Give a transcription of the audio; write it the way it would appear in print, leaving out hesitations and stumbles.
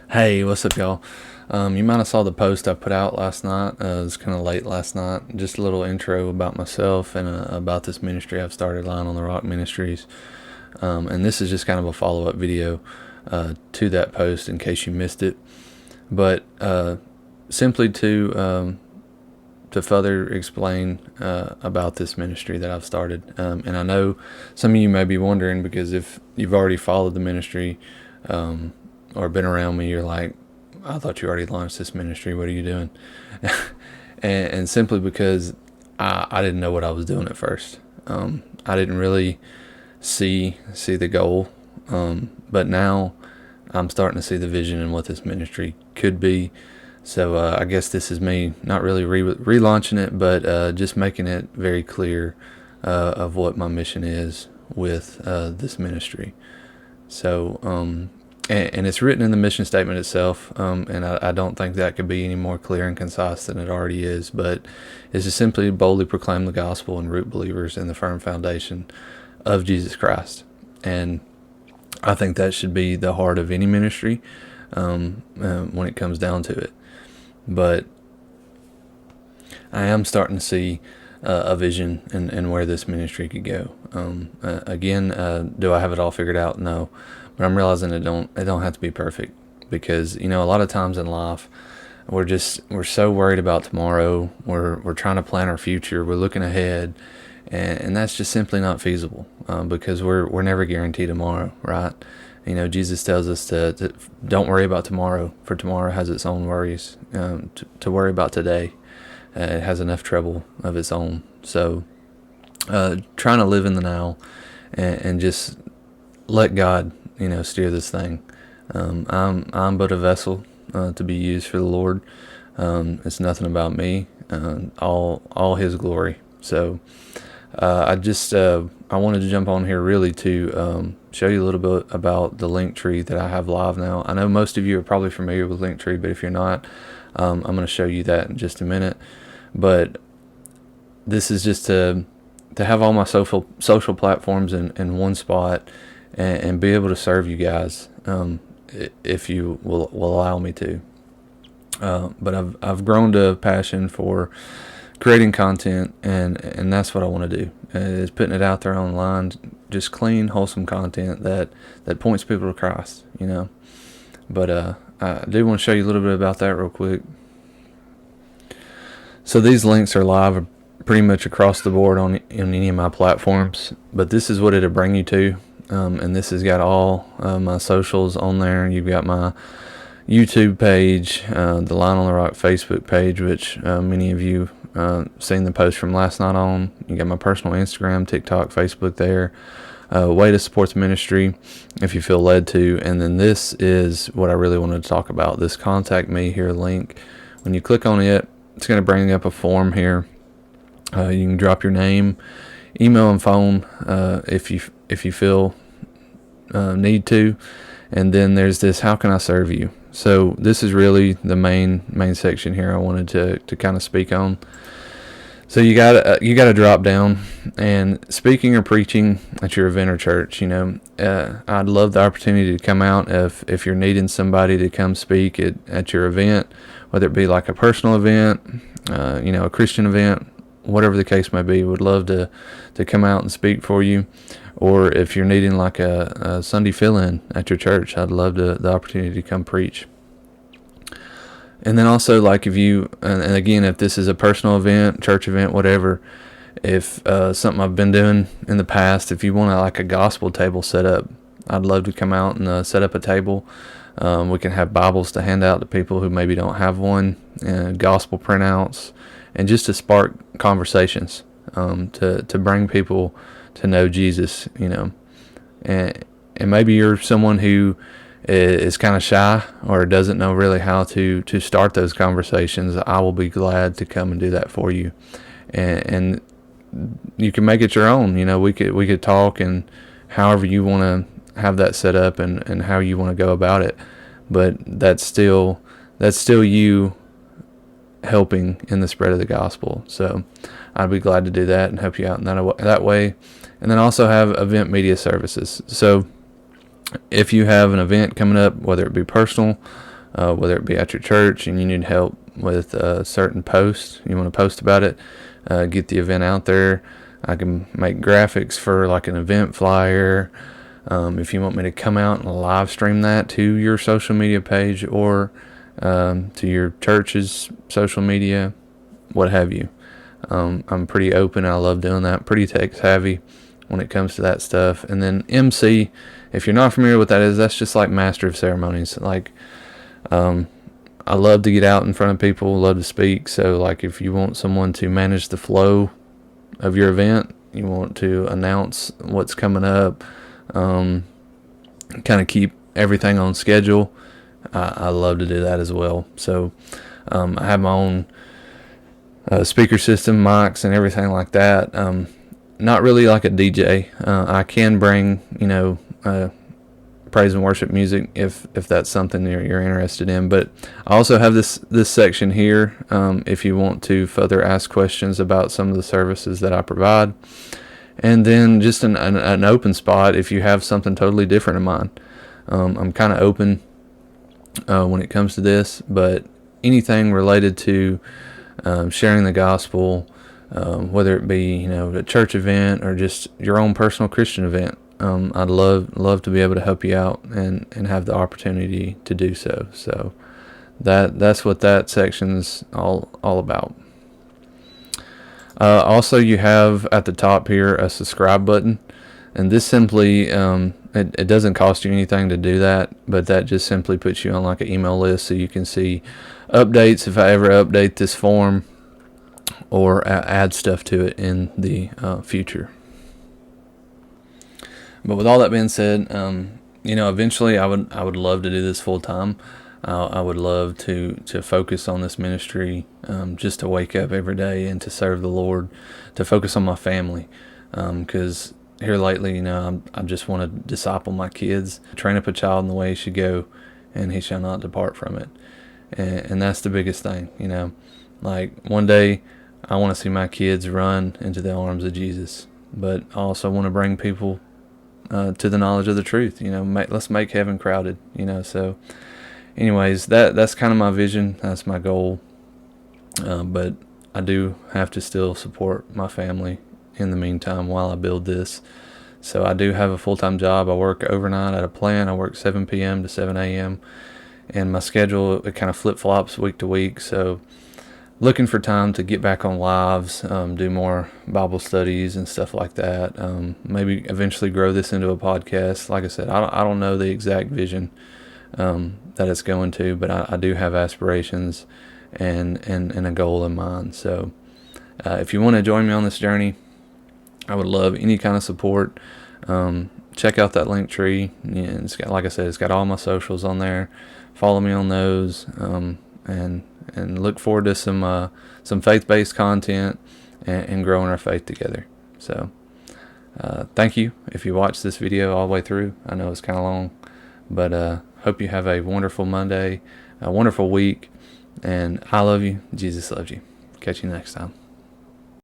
Hey, what's up, y'all? You might have saw the post I put out last night. It was kind of late last night. Just a little intro about myself and about this ministry I've started, Lion on the Rock Ministries. And this is just kind of a follow-up video to that post in case you missed it. But simply to further explain about this ministry that I've started. And I know some of you may be wondering, because if you've already followed the ministry or been around me, you're like, I thought you already launched this ministry. What are you doing? And simply because I didn't know what I was doing at first. I didn't really see the goal, but now I'm starting to see the vision and what this ministry could be. So I guess this is me not really relaunching it, but just making it very clear of what my mission is with this ministry. So, and it's written in the mission statement itself, and I don't think that could be any more clear and concise than it already is. But it's to simply boldly proclaim the gospel and root believers in the firm foundation of Jesus Christ. And I think that should be the heart of any ministry when it comes down to it. But I am starting to see a vision and where this ministry could go. Again, do I have it all figured out? No, but I'm realizing it don't have to be perfect, because a lot of times in life we're so worried about tomorrow. We're trying to plan our future. We're looking ahead, and that's just simply not feasible because we're never guaranteed tomorrow, right? Jesus tells us to don't worry about tomorrow, for tomorrow has its own worries. To worry about today, it has enough trouble of its own. So, trying to live in the now and just let God, steer this thing. I'm but a vessel to be used for the Lord. It's nothing about me. All His glory. So, I wanted to jump on here really to show you a little bit about the Linktree that I have live now. I know most of you are probably familiar with Linktree, but if you're not, I'm going to show you that in just a minute. But this is just to have all my social platforms in one spot and be able to serve you guys if you will allow me to. But I've grown to a passion for creating content, and that's what I want to do, is putting it out there online, just clean, wholesome content that points people to Christ, But I do want to show you a little bit about that real quick. So these links are live pretty much across the board on any of my platforms, but this is what it'll bring you to, and this has got all my socials on there. You've got my YouTube page, the Lion on the Rock Facebook page, which many of you seen the post from last night on. You got my personal Instagram, TikTok, Facebook there. Way to support the ministry if you feel led to. And then this is what I really wanted to talk about, this contact me here link. When you click on it, it's going to bring up a form here. You can drop your name, email, and phone if you feel need to. And then there's this, how can I serve you? So this is really the main section here I wanted to kind of speak on. So you got to drop down, and speaking or preaching at your event or church. I'd love the opportunity to come out if you're needing somebody to come speak at your event, whether it be like a personal event, a Christian event, whatever the case may be. Would love to come out and speak for you. Or if you're needing like a Sunday fill-in at your church, I'd love the opportunity to come preach. And then also, like, if you, and again, if this is a personal event, church event, whatever, if something I've been doing in the past, if you want like a gospel table set up, I'd love to come out and set up a table. We can have Bibles to hand out to people who maybe don't have one, and gospel printouts, and just to spark conversations, to bring people to know Jesus, and maybe you're someone who is kind of shy or doesn't know really how to start those conversations. I will be glad to come and do that for you, and you can make it your own. We could talk, and however you want to have that set up and how you want to go about it, but that's still you helping in the spread of the gospel. So I'd be glad to do that and help you out in that way. And then also have event media services. So if you have an event coming up, whether it be personal whether it be at your church and you need help with a certain post, you want to post about it, get the event out there. I can make graphics for like an event flyer. If you want me to come out and live stream that to your social media page or to your church's social media, what have you. I'm pretty open. I love doing that. Pretty tech savvy when it comes to that stuff. And then MC, if you're not familiar with that is, that's just like master of ceremonies. Like, I love to get out in front of people, love to speak. So like if you want someone to manage the flow of your event, you want to announce what's coming up, kind of keep everything on schedule, I love to do that as well. So I have my own speaker system, mics, and everything like that. Not really like a DJ. I can bring, praise and worship music if that's something you're interested in. But I also have this section here if you want to further ask questions about some of the services that I provide. And then just an open spot if you have something totally different in mind. I'm kind of open when it comes to this, but anything related to sharing the gospel, whether it be a church event or just your own personal Christian event, I'd love to be able to help you out and have the opportunity to do so. So that's what that section's all about. Also, you have at the top here a subscribe button, and this simply it doesn't cost you anything to do that, but that just simply puts you on like an email list so you can see updates if I ever update this form or add stuff to it in the future. But with all that being said, eventually I would love to do this full time. I would love to focus on this ministry, just to wake up every day and to serve the Lord, to focus on my family, because here lately, I just want to disciple my kids, train up a child in the way he should go, and he shall not depart from it. And that's the biggest thing, Like one day, I want to see my kids run into the arms of Jesus, but I also want to bring people to the knowledge of the truth. Let's make heaven crowded. So. Anyways, that's kind of my vision. That's my goal. But I do have to still support my family in the meantime while I build this. So I do have a full-time job. I work overnight at a plant. I work 7 p.m. to 7 a.m. And my schedule, it kind of flip-flops week to week. So looking for time to get back on lives, do more Bible studies and stuff like that. Maybe eventually grow this into a podcast. Like I said, I don't know the exact vision that it's going to, but I do have aspirations and a goal in mind. So if you want to join me on this journey, I would love any kind of support. Check out that link tree. It's got, like I said, it's got all my socials on there. Follow me on those, and look forward to some faith-based content and growing our faith together. So thank you if you watched this video all the way through. I know it's kind of long, but hope you have a wonderful Monday, a wonderful week, and I love you. Jesus loves you. Catch you next time.